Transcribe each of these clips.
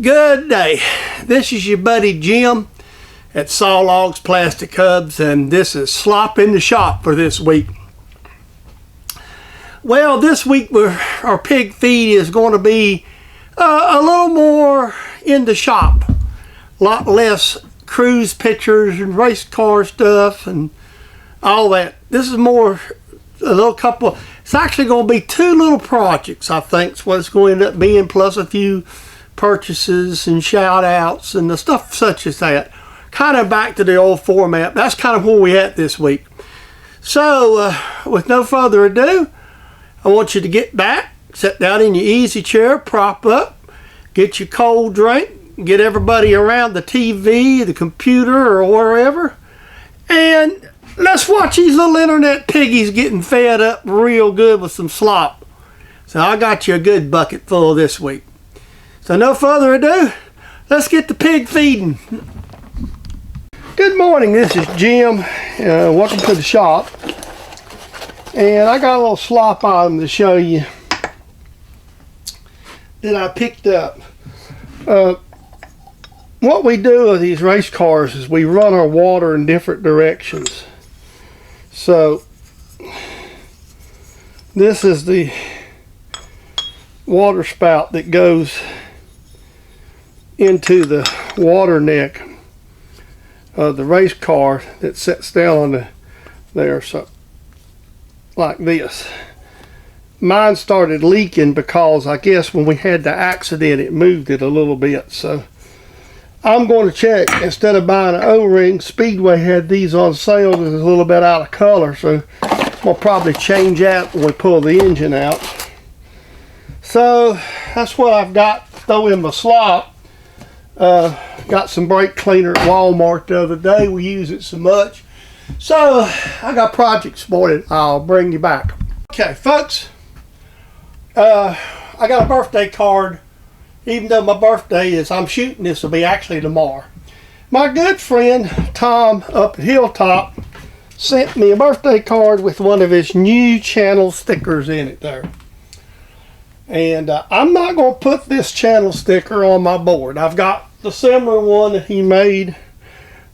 Good day. This is your buddy Jim at Saw Logs Plastic Hubs, and this is Slop in the Shop for this week. Well, this week our pig feed is going to be a little more in the shop. A lot less cruise pictures and race car stuff and all that. This is more a little couple. It's actually going to be two little projects, I think, is what it's going to end up being, plus a few purchases and shout outs and the stuff such as that. Kind of back to the old format. That's kind of where we at this week. So with no further ado, I want you to get back, sit down in your easy chair, prop up, get your cold drink, get everybody around the TV, the computer, or wherever, and let's watch these little internet piggies getting fed up real good with some slop. So I got you a good bucket full this week. So no further ado, let's get the pig feeding. Good morning, this is Jim. Welcome to the shop. And I got a little slop item to show you that I picked up. What we do with these race cars is we run our water in different directions. So this is the water spout that goes into the water neck of the race car that sits down on there, so like this. Mine started leaking because I guess when we had the accident it moved it a little bit, so I'm going to check. Instead of buying an O-ring, Speedway had these on sale. It's a little bit out of color, so we'll probably change that when we pull the engine out. So that's what I've got to throw in my slop. Got some brake cleaner at Walmart the other day. We use it so much. So I got projects for it. I'll bring you back. Okay, folks. I got a birthday card. Even though my birthday is, I'm shooting this will be actually tomorrow. My good friend Tom up at Hilltop sent me a birthday card with one of his new channel stickers in it there. And I'm not going to put this channel sticker on my board. I've got the similar one that he made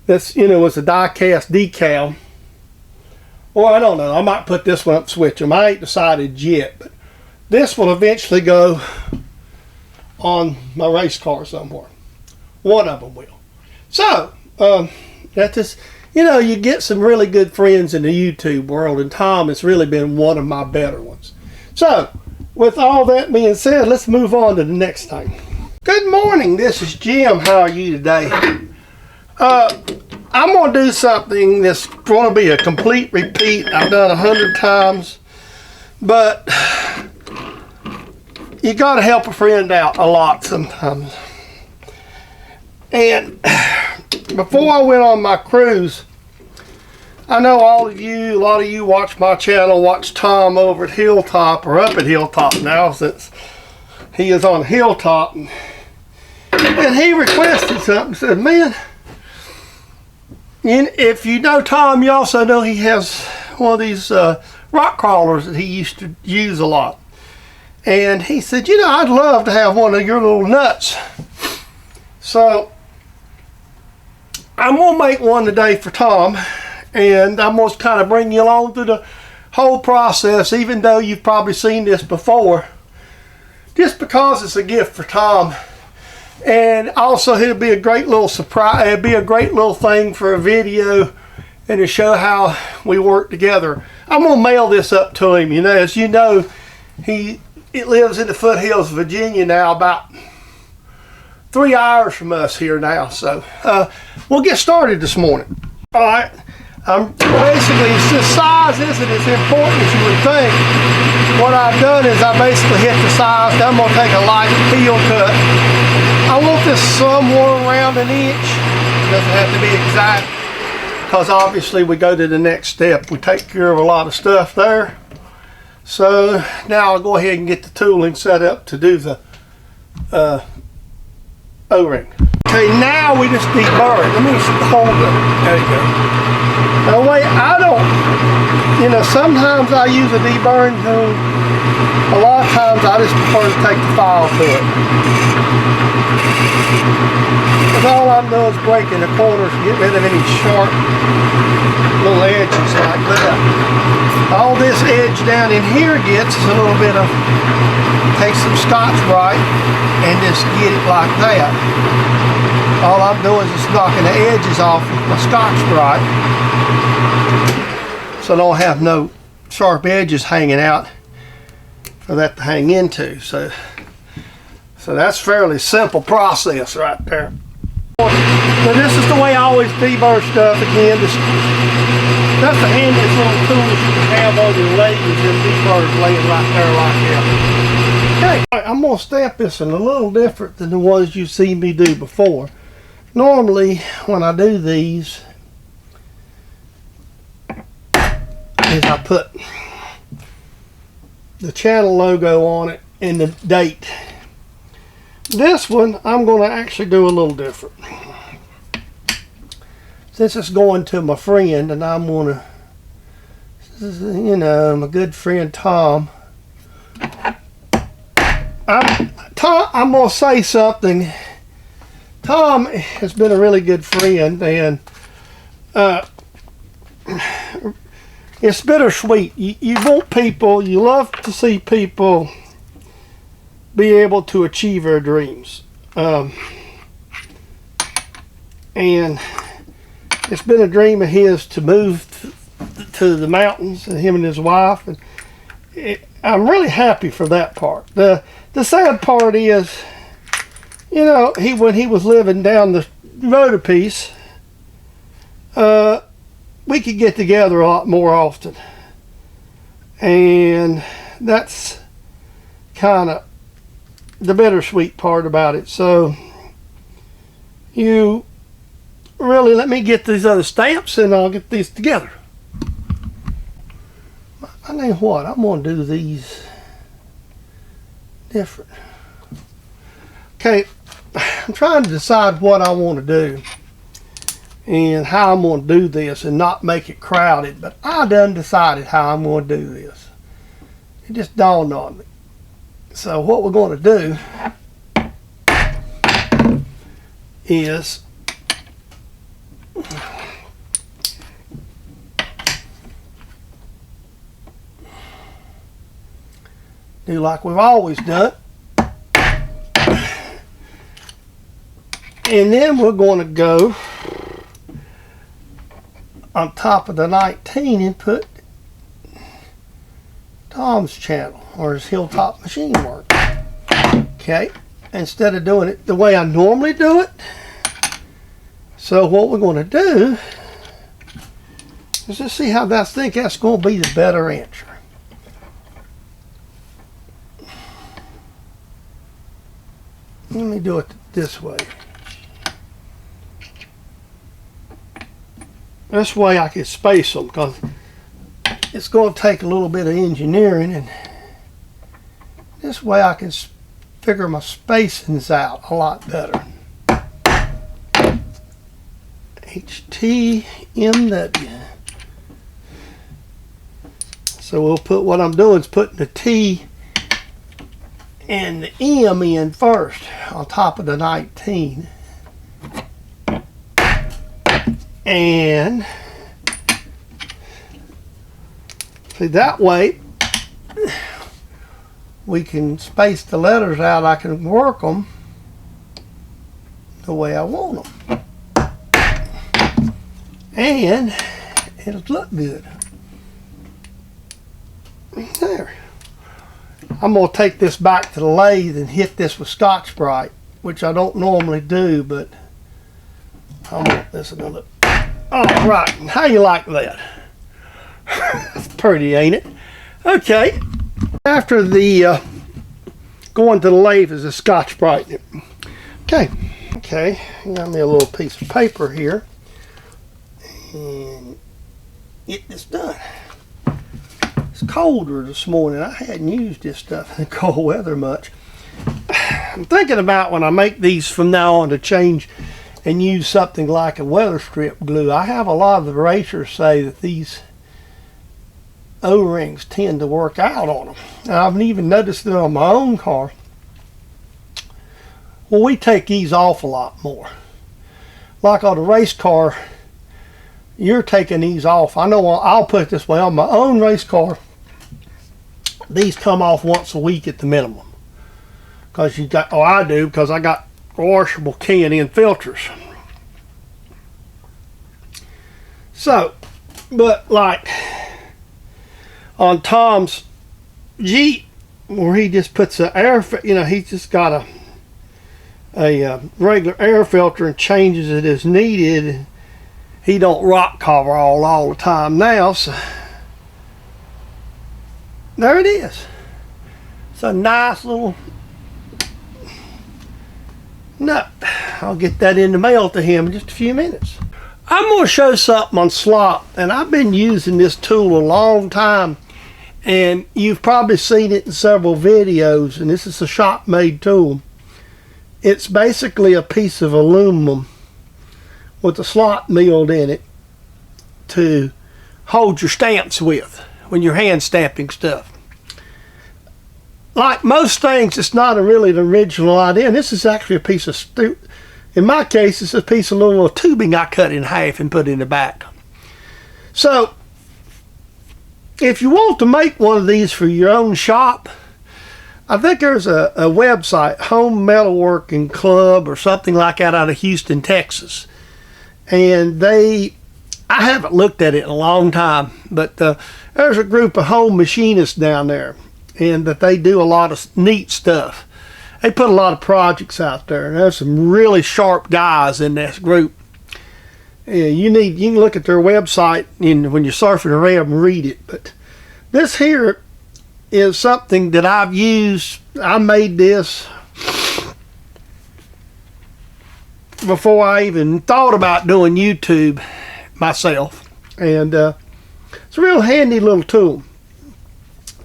that's, you know, it's a die cast decal. Or I don't know, I might put this one up, switch them. I ain't decided yet, but this will eventually go on my race car somewhere. One of them will. So that just, you know, you get some really good friends in the YouTube world, and Tom has really been one of my better ones. So with all that being said, let's move on to the next thing. Good morning, this is Jim. How are you today? I'm going to do something that's going to be a complete repeat. I've done 100 times, but you got to help a friend out a lot sometimes. And before I went on my cruise, I know a lot of you watch my channel, watch Tom over at Hilltop, or up at Hilltop now since he is on Hilltop. And he requested something, said, man, if you know Tom, you also know he has one of these rock crawlers that he used to use a lot. And he said, you know, I'd love to have one of your little nuts. So I'm going to make one today for Tom. And I'm going to kind of bring you along through the whole process, even though you've probably seen this before. Just because it's a gift for Tom. And also it'll be a great little surprise. It'll be a great little thing for a video and to show how we work together. I'm going to mail this up to him. You know, as you know, he lives in the foothills of Virginia now, about 3 hours from us here now. So we'll get started this morning. All right. Basically, since size isn't as important as you would think, what I've done is I basically hit the size. Now I'm going to take a light peel cut. I want this somewhere around an inch. It doesn't have to be exact, because obviously we go to the next step. We take care of a lot of stuff there. So now I'll go ahead and get the tooling set up to do the O-ring. Okay, now we just deburr it. Let me just hold it. There you go. Now wait, I don't, you know, sometimes I use a deburring tool A lot of times I just prefer to take the file to it. Because all I'm doing is breaking the corners and get rid of any sharp little edges like that. All this edge down in here gets is a little bit of, take some Scotch-Brite and just get it like that. All I'm doing is just knocking the edges off with my Scotch-Brite, so I don't have no sharp edges hanging out for that to hang into. So that's fairly simple process right there. So this is the way I always deburr stuff. Again, that's the handiest little tools you can have on your lathes and deburrs laying right there like that. Okay, I'm going to stamp this in a little different than the ones you've seen me do before. Normally, when I do these, is I put the channel logo on it and the date. This one, I'm going to actually do a little different. Since it's going to my friend, and I'm going to, you know, my good friend Tom. I'm going to say something. Tom has been a really good friend, and it's bittersweet. You want people, you love to see people be able to achieve their dreams. And it's been a dream of his to move to the mountains, and him and his wife. And I'm really happy for that part. The sad part is, you know, when he was living down the road a piece, we could get together a lot more often. And that's kind of the bittersweet part about it. So you really let me get these other stamps and I'll get these together. I know what, I'm going to do these different. Okay, I'm trying to decide what I want to do and how I'm going to do this and not make it crowded, but I done decided how I'm going to do this. It just dawned on me. So what we're going to do is do like we've always done. And then we're going to go on top of the 19 and put Tom's channel, or his Hilltop Machine Work. Okay, instead of doing it the way I normally do it. So what we're going to do is just see how I think that's going to be the better answer. Let me do it this way. This way I can space them, because it's going to take a little bit of engineering, and this way I can figure my spacings out a lot better. HTMW. So we'll put, what I'm doing is putting the T and the M in first on top of the 19. And see, that way we can space the letters out. I can work them the way I want them, and it'll look good. There. I'm going to take this back to the lathe and hit this with Scotch-Brite, which I don't normally do, but I want this another. All right, how you like that? That's pretty, ain't it? Okay. After the going to the lathe is a Scotch-Brite. Okay. Okay. Got me a little piece of paper here, and get this done. It's colder this morning. I hadn't used this stuff in cold weather much. I'm thinking about when I make these from now on to change and use something like a weather strip glue. I have a lot of the erasers say that these O-rings tend to work out on them. And I've even noticed it on my own car. Well, we take these off a lot more. Like on a race car, you're taking these off. I know I'll put it this way, on my own race car, these come off once a week at the minimum. Because you got, oh, I do, because I got washable can-in filters. So, but like on Tom's Jeep, where he just puts an air, you know, he's just got a regular air filter and changes it as needed. He don't rock cover all the time now, so there it is. It's a nice little nut. I'll get that in the mail to him in just a few minutes. I'm going to show something on Slop, and I've been using this tool a long time, and you've probably seen it in several videos, and this is a shop-made tool. It's basically a piece of aluminum with a slot milled in it to hold your stamps with when you're hand stamping stuff. Like most things, it's not really the original idea, and this is actually a piece of in my case, it's a piece of little tubing I cut in half and put in the back. So, if you want to make one of these for your own shop, I think there's a website, Home Metalworking Club or something like that out of Houston, Texas. And I haven't looked at it in a long time, but there's a group of home machinists down there, and that they do a lot of neat stuff. They put a lot of projects out there, and there's some really sharp guys in this group. You can look at their website and when you're surfing around and read it. But this here is something that I've used. I made this before I even thought about doing YouTube myself, and it's a real handy little tool.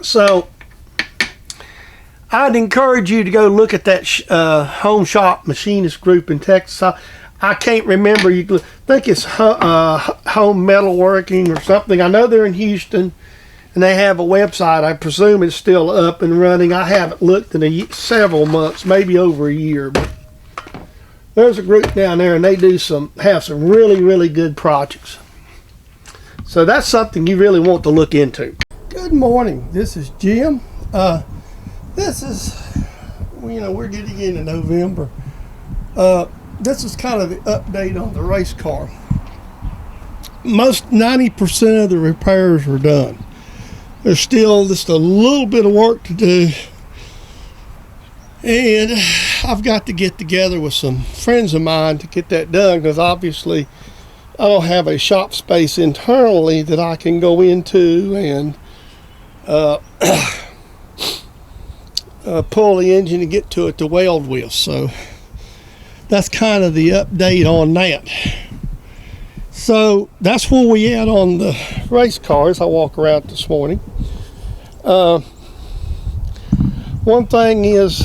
So I'd encourage you to go look at that home shop machinist group in Texas. I can't remember. You think it's Home Metalworking or something. I know they're in Houston, and they have a website. I presume it's still up and running. I haven't looked in several months, maybe over a year. But there's a group down there, and they have some really, really good projects. So that's something you really want to look into. Good morning. This is Jim. This is, we're getting into November. This is kind of the update on the race car. Most 90% of the repairs are done. There's still just a little bit of work to do. And I've got to get together with some friends of mine to get that done, because obviously I don't have a shop space internally that I can go into and pull the engine and get to it to weld with. So that's kind of the update on that. So that's where we at on the race cars. I walk around this morning. One thing is,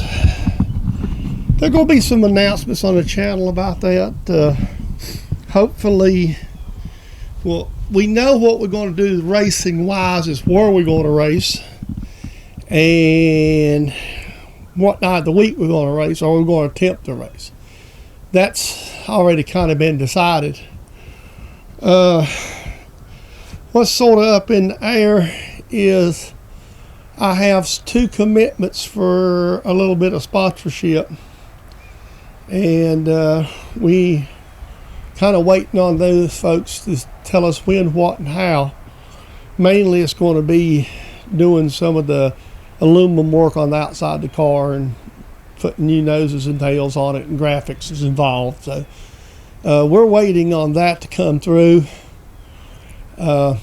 there are going to be some announcements on the channel about that. Hopefully, well, we know what we're going to do racing wise, is where we're going to race and what night of the week we're going to race, or we're going to attempt to race. That's already kind of been decided. What's sort of up in the air is I have 2 commitments for a little bit of sponsorship, and we kind of waiting on those folks to tell us when, what, and how. Mainly it's going to be doing some of the aluminum work on the outside of the car and putting new noses and tails on it, and graphics is involved. So we're waiting on that to come through. So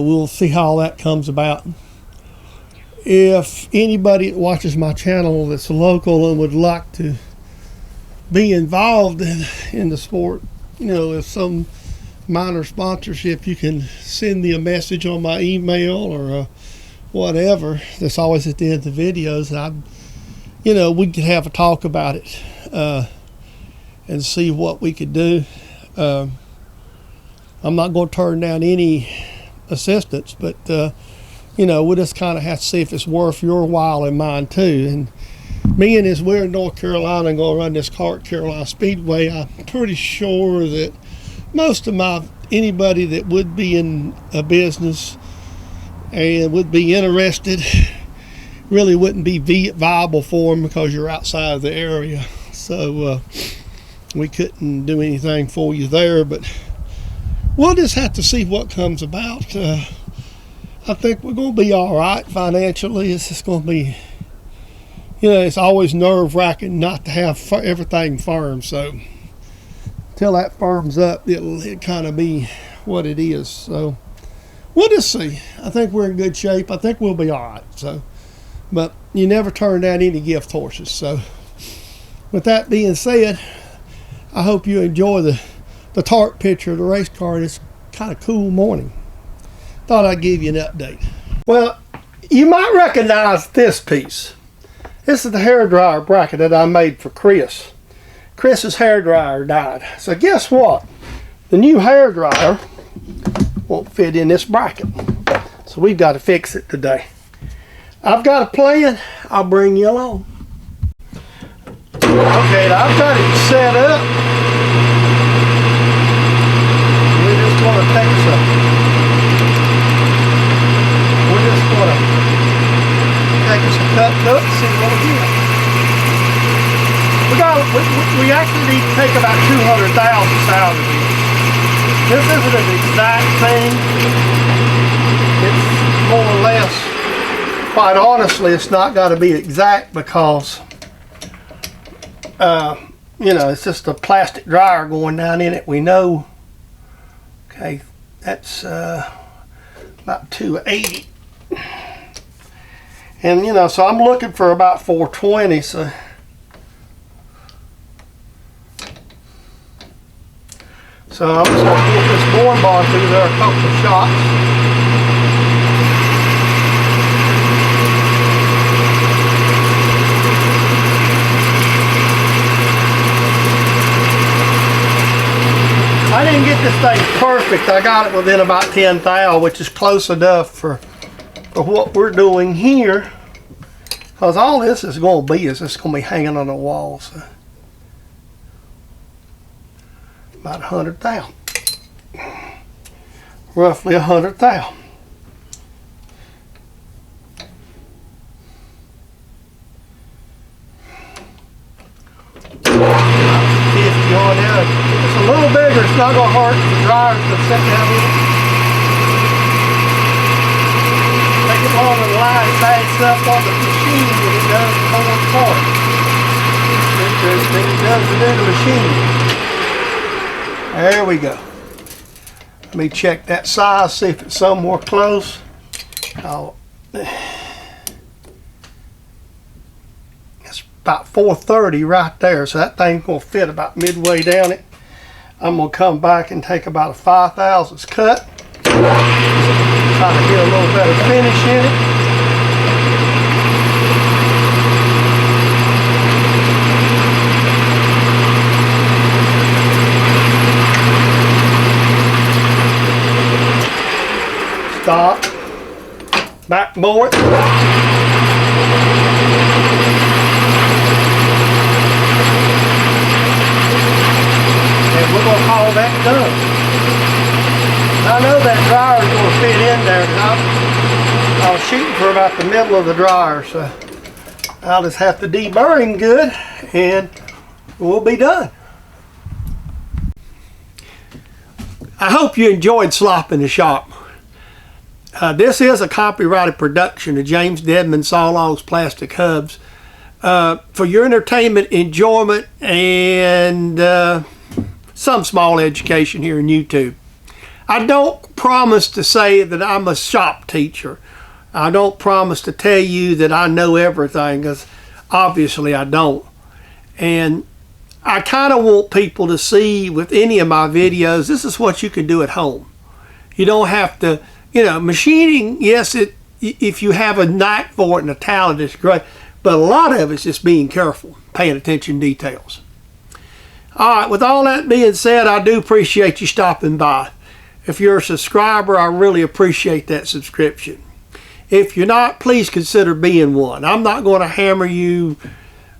we'll see how all that comes about. If anybody that watches my channel that's local and would like to be involved in the sport, if some minor sponsorship, you can send me a message on my email or whatever. That's always at the end of the videos. And we could have a talk about it and see what we could do. I'm not going to turn down any assistance, but you know, we'll just kind of have to see if it's worth your while and mine too. And me and this, we're in North Carolina and going to run this car at Carolina Speedway. I'm pretty sure that most of anybody that would be in a business and would be interested really wouldn't be viable for them because you're outside of the area. So we couldn't do anything for you there, but we'll just have to see what comes about. I think we're going to be all right financially. It's just going to be, you know, it's always nerve-wracking not to have everything firm. So until that firms up, it'll kind of be what it is. So we'll just see. I think we're in good shape. I think we'll be all right. So, but you never turn down any gift horses. So with that being said, I hope you enjoy the tarp picture of the race car. It's kind of cool morning. Thought I'd give you an update. Well, you might recognize this piece. This is the hairdryer bracket that I made for Chris. Chris's hairdryer died. So guess what? The new hairdryer won't fit in this bracket. So we've got to fix it today. I've got a plan. I'll bring you along. Okay, I've got it set up. We're just going to take us a cut up and see what we get. We actually need to take about 200 thousandths out of this. This isn't an exact thing. It's more or less. Quite honestly, it's not got to be exact because you know, it's just a plastic dryer going down in it. We know. Okay, that's about 280. And you know, so I'm looking for about 420. So I'm just going to put this boring bar through there a couple of shots. I didn't get this thing perfect. I got it within about 10 thou, which is close enough for what we're doing here. Because all this is going to be is just going to be hanging on the wall. So about 100 thou. Roughly 100 thou. On there. It's a little bigger, it's not going to hurt the dryer to sit down in it. Take it along the line, it bags up on the machine when it does the whole part. It does it in the machine. There we go. Let me check that size, see if it's somewhere close. About 430 right there, so that thing's going to fit about midway down it. I'm going to come back and take about a 5/1000 cut. Try to get a little better finish in it. Stop. Backboard. We're going to call that done. I know that dryer is going to fit in there. I was shooting for about the middle of the dryer, so I'll just have to deburr him good and we'll be done. I hope you enjoyed Slop in the Shop. This is a copyrighted production of James Dedman Sawlogs Plastic Hubs for your entertainment, enjoyment, and some small education here in YouTube. I don't promise to say that I'm a shop teacher. I don't promise to tell you that I know everything, because obviously I don't. And I kind of want people to see with any of my videos, this is what you can do at home. You don't have to, you know, machining, yes, if you have a knack for it and a talent, it's great. But a lot of it's just being careful, paying attention to details. All right, with all that being said, I do appreciate you stopping by. If you're a subscriber, I really appreciate that subscription. If you're not, please consider being one. I'm not going to hammer you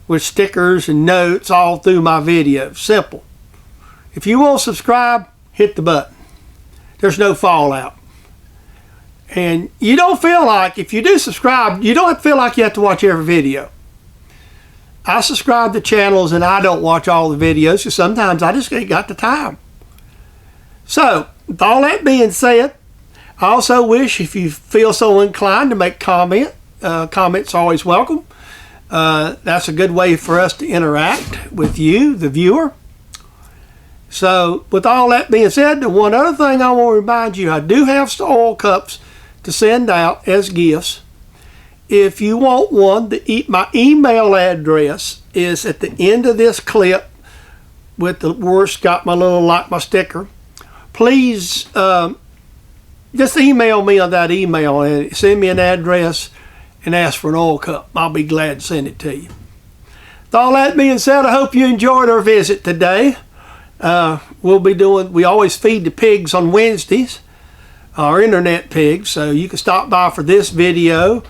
with stickers and notes all through my videos. Simple. If you will subscribe, hit the button. There's no fallout. And you don't feel like, if you do subscribe, you don't feel like you have to watch every video. I subscribe to channels and I don't watch all the videos because sometimes I just ain't got the time. So, with all that being said, I also wish, if you feel so inclined, to make comments are always welcome. That's a good way for us to interact with you, the viewer. So, with all that being said, the one other thing I want to remind you, I do have some oil cups to send out as gifts. If you want one, my email address is at the end of this clip with the where it's got my little my sticker. Please just email me on that email and send me an address and ask for an oil cup. I'll be glad to send it to you. With all that being said, I hope you enjoyed our visit today. We always feed the pigs on Wednesdays, our internet pigs, so you can stop by for this video.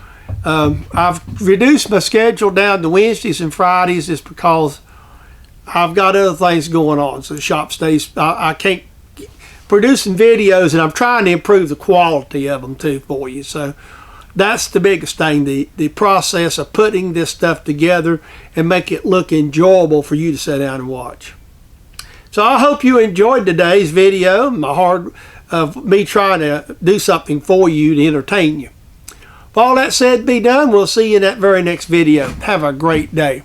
I've reduced my schedule down to Wednesdays and Fridays just because I've got other things going on, so the shop stays, I can't producing videos, and I'm trying to improve the quality of them too for you. So that's the biggest thing, the process of putting this stuff together and make it look enjoyable for you to sit down and watch. So I hope you enjoyed today's video, of me trying to do something for you to entertain you. With all that said, be done. We'll see you in that very next video. Have a great day.